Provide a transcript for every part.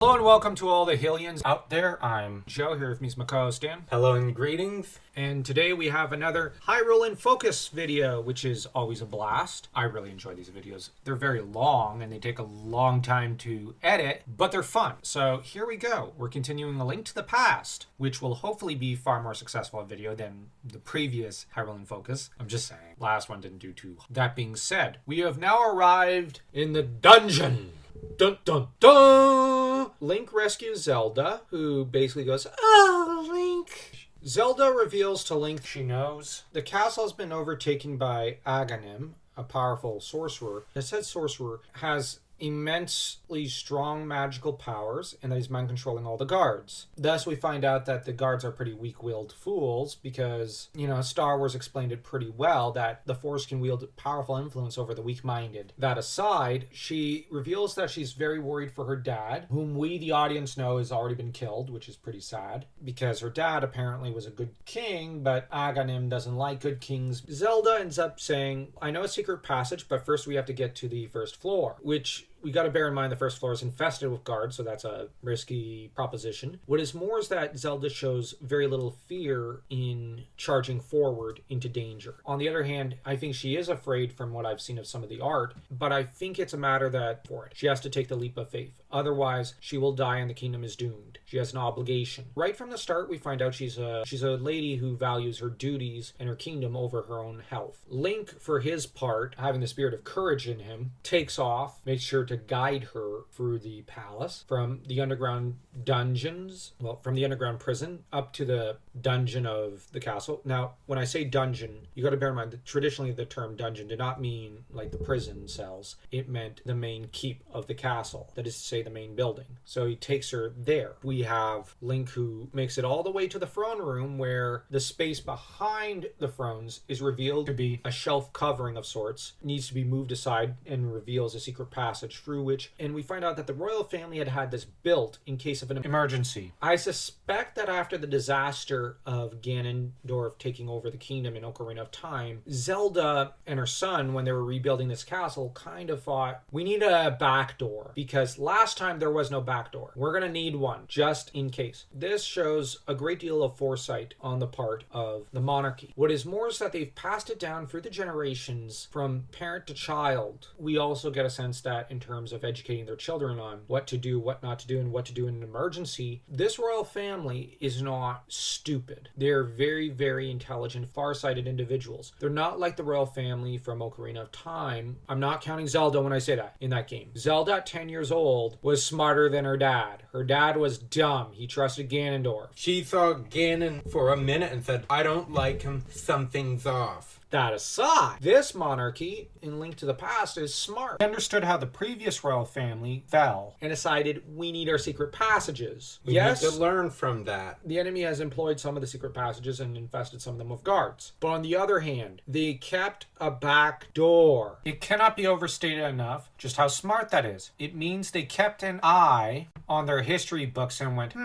Hello and welcome to all the Hylians out there. I'm Joe here with me, my co-host Dan. Hello and greetings. And today we have another Hyrule in Focus video, which is always a blast. I really enjoy these videos. They're very long and they take a long time to edit, but they're fun. So here we go. We're continuing A Link to the Past, which will hopefully be far more successful a video than the previous Hyrule in Focus. I'm just saying. Last one didn't do too. That being said, we have now arrived in the dungeon. Dun dun dun! Link rescues Zelda, who basically goes, "Oh, Link." Zelda reveals to Link she knows the castle has been overtaken by Aghanim, a powerful sorcerer. The said sorcerer has immensely strong magical powers and that he's mind controlling all the guards. Thus we find out that the guards are pretty weak-willed fools because, Star Wars explained it pretty well that the Force can wield powerful influence over the weak-minded. That aside, she reveals that she's very worried for her dad, whom we, the audience, know has already been killed, which is pretty sad because her dad apparently was a good king, but Aghanim doesn't like good kings. Zelda ends up saying, "I know a secret passage, but first we have to get to the first floor," which we got to bear in mind the first floor is infested with guards, so that's a risky proposition. What is more is that Zelda shows very little fear in charging forward into danger. On the other hand, I think she is afraid from what I've seen of some of the art, but I think it's a matter that for it, she has to take the leap of faith. Otherwise, she will die and the kingdom is doomed. She has an obligation. Right from the start, we find out she's a lady who values her duties and her kingdom over her own health. Link, for his part, having the spirit of courage in him, takes off, makes sure to guide her through the palace from the underground dungeons, from the underground prison up to the dungeon of the castle. Now, when I say dungeon, you got to bear in mind that traditionally the term dungeon did not mean like the prison cells. It meant the main keep of the castle, that is to say the main building. So he takes her there. We have Link who makes it all the way to the throne room where the space behind the thrones is revealed to be a shelf covering of sorts, needs to be moved aside and reveals a secret passage through which, and we find out that the royal family had this built in case of an emergency. I suspect that after the disaster of Ganondorf taking over the kingdom in Ocarina of Time, Zelda and her son, when they were rebuilding this castle, kind of thought, we need a back door, because last time there was no back door. We're going to need one, just in case. This shows a great deal of foresight on the part of the monarchy. What is more is that they've passed it down through the generations from parent to child. We also get a sense that in terms of educating their children on what to do, what not to do, and what to do in an emergency, this royal family is not stupid. They're very, very intelligent, far-sighted individuals. They're not like the royal family from Ocarina of Time. I'm not counting Zelda when I say that in that game. Zelda at 10 years old was smarter than her dad. Her dad was dumb. He trusted Ganondorf. She saw Ganon for a minute and said, "I don't like him. Something's off." That aside, this monarchy, in Link to the Past, is smart. They understood how the previous royal family fell and decided we need our secret passages. We need to learn from that. The enemy has employed some of the secret passages and infested some of them with guards. But on the other hand, they kept a back door. It cannot be overstated enough just how smart that is. It means they kept an eye on their history books and went,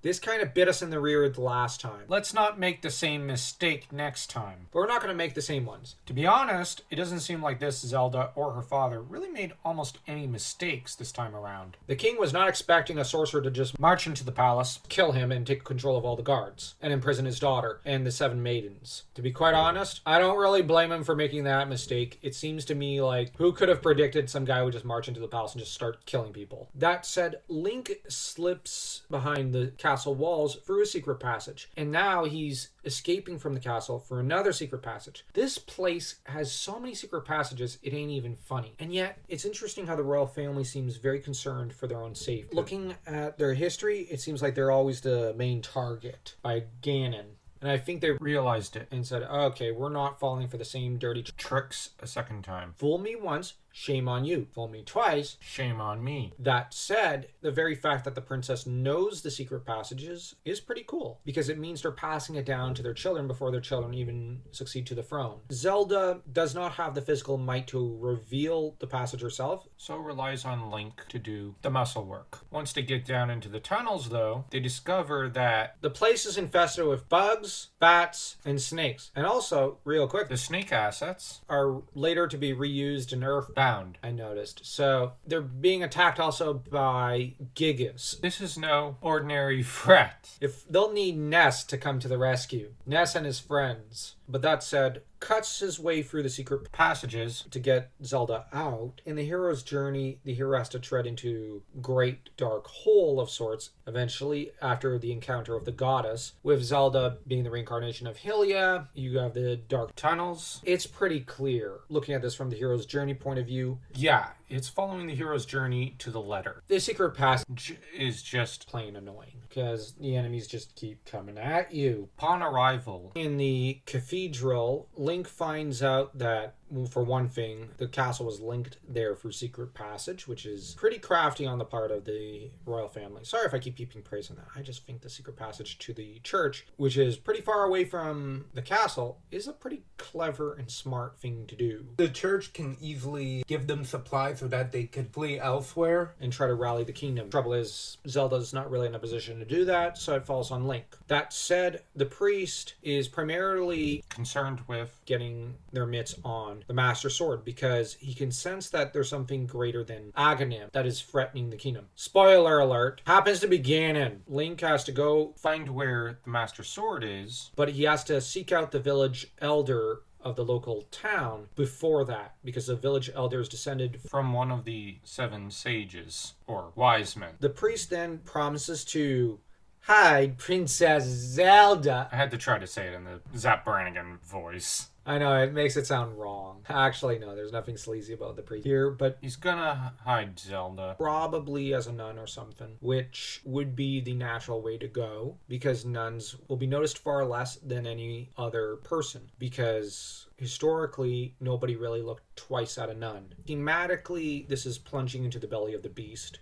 this kind of bit us in the rear the last time. Let's not make the same mistake next time. But we're not going to make the same ones. To be honest, it doesn't seem like this Zelda or her father really made almost any mistakes this time around. The king was not expecting a sorcerer to just march into the palace, kill him, and take control of all the guards, and imprison his daughter and the 7 maidens. To be quite honest, I don't really blame him for making that mistake. It seems to me like, who could have predicted some guy would just march into the palace and just start killing people? That said, Link slips behind the castle walls through a secret passage, and now he's escaping from the castle for another secret passage. This place has so many secret passages, it ain't even funny. And yet, it's interesting how the royal family seems very concerned for their own safety. Looking at their history, it seems like they're always the main target by Ganon. And I think they realized it and said, okay, we're not falling for the same dirty tricks a second time. Fool me once, shame on you. Fool me twice, shame on me. That said, the very fact that the princess knows the secret passages is pretty cool, because it means they're passing it down to their children before their children even succeed to the throne. Zelda does not have the physical might to reveal the passage herself, so relies on Link to do the muscle work. Once they get down into the tunnels, though, they discover that the place is infested with bugs, bats, and snakes. And also, real quick, the snake assets are later to be reused in Earthbound bound, I noticed. So they're being attacked also by Gigas. This is no ordinary threat. If they'll need Ness to come to the rescue. Ness and his friends. But that said, cuts his way through the secret passages to get Zelda out. In the hero's journey, the hero has to tread into great dark hole of sorts, eventually, after the encounter of the goddess. With Zelda being the reincarnation of Hylia, you have the dark tunnels. It's pretty clear, looking at this from the hero's journey point of view. Yeah, it's following the hero's journey to the letter. The secret passage is just plain annoying, because the enemies just keep coming at you. Upon arrival in the cathedral, Link finds out that, well, for one thing, the castle was linked there through secret passage, which is pretty crafty on the part of the royal family. Sorry if I keep heaping praise on that. I just think the secret passage to the church, which is pretty far away from the castle, is a pretty clever and smart thing to do. The church can easily give them supplies so that they could flee elsewhere And try to rally the kingdom. Trouble is, Zelda's not really in a position to do that, so it falls on Link. That said, the priest is primarily concerned with getting their mitts on the Master Sword, because he can sense that there's something greater than Aghanim that is threatening the kingdom. Spoiler alert, happens to be Ganon. Link has to go find where the Master Sword is, but he has to seek out the village elder of the local town before that, because the village elder is descended from one of the 7 sages, or wise men. The priest then promises to hide Princess Zelda. I had to try to say it in the Zap Brannigan voice. I know, it makes it sound wrong. Actually, no, there's nothing sleazy about the priest here, but he's gonna hide Zelda. Probably as a nun or something, which would be the natural way to go, because nuns will be noticed far less than any other person, because historically, nobody really looked twice at a nun. Thematically, this is plunging into the belly of the beast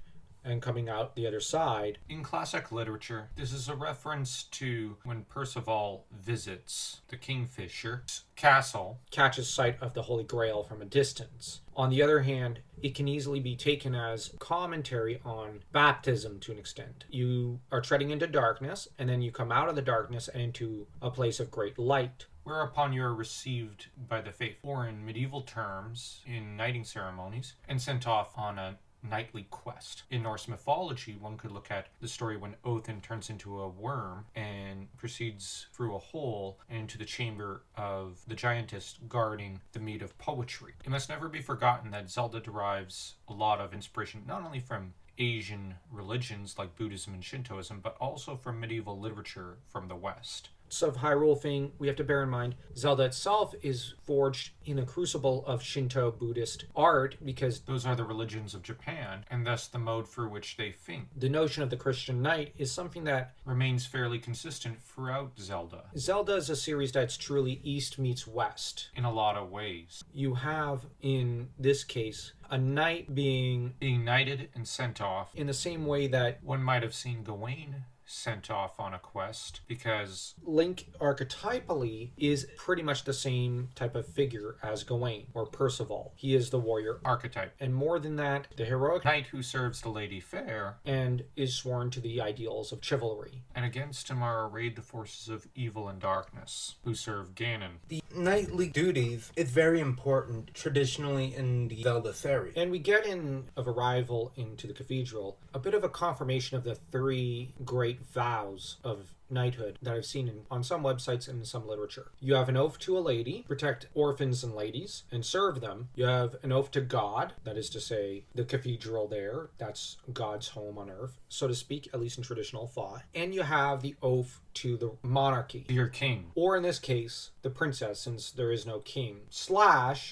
and coming out the other side. In classic literature, this is a reference to when Percival visits the Kingfisher castle, catches sight of the Holy Grail from a distance. On the other hand, it can easily be taken as commentary on baptism to an extent. You are treading into darkness, and then you come out of the darkness and into a place of great light, whereupon you are received by the faithful, or in medieval terms, in knighting ceremonies, and sent off on a knightly quest. In Norse mythology, one could look at the story when Othin turns into a worm and proceeds through a hole and into the chamber of the giantess guarding the mead of poetry. It must never be forgotten that Zelda derives a lot of inspiration not only from Asian religions like Buddhism and Shintoism, but also from medieval literature from the West. Of Hyrule thing, we have to bear in mind, Zelda itself is forged in a crucible of Shinto Buddhist art, because those are the religions of Japan, and thus the mode through which they think. The notion of the Christian knight is something that remains fairly consistent throughout Zelda. Zelda is a series that's truly East meets West in a lot of ways. You have, in this case, a knight being knighted and sent off in the same way that one might have seen Gawain sent off on a quest, because Link archetypally is pretty much the same type of figure as Gawain or Percival. He is the warrior archetype, and more than that, the heroic knight who serves the Lady Fair and is sworn to the ideals of chivalry. And against him are arrayed the forces of evil and darkness, who serve Ganon. The knightly duties is very important traditionally in the Zelda series. And we get in of arrival into the cathedral a bit of a confirmation of the 3 great vows of knighthood that I've seen on some websites and in some literature. You have an oath to a lady, protect orphans and ladies, and serve them. You have an oath to God, that is to say, the cathedral there, that's God's home on earth, so to speak, at least in traditional thought. And you have the oath to the monarchy, your king, or in this case, the princess, since there is no king, /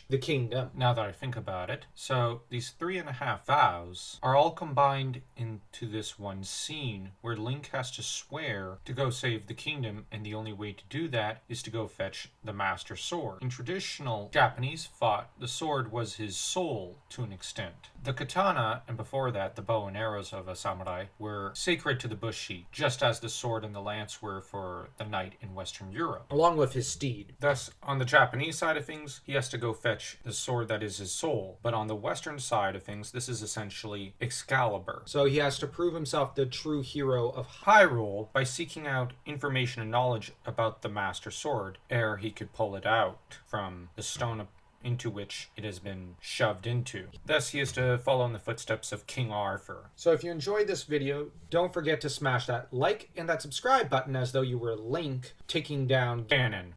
the kingdom. Now that I think about it, so these 3.5 vows are all combined into this one scene where Link has to swear to go save the kingdom, and the only way to do that is to go fetch the Master Sword. In traditional Japanese thought, the sword was his soul to an extent. The katana, and before that the bow and arrows of a samurai, were sacred to the bushi, just as the sword and the lance were for the knight in Western Europe, along with his steed. Thus, on the Japanese side of things, he has to go fetch the sword that is his soul, but on the Western side of things, this is essentially Excalibur. So he has to prove himself the true hero of Hyrule by seeking out information and knowledge about the Master Sword ere he could pull it out from the stone into which it has been shoved into. Thus, he is to follow in the footsteps of King Arthur. So if you enjoyed this video, don't forget to smash that like and that subscribe button as though you were Link taking down Ganon.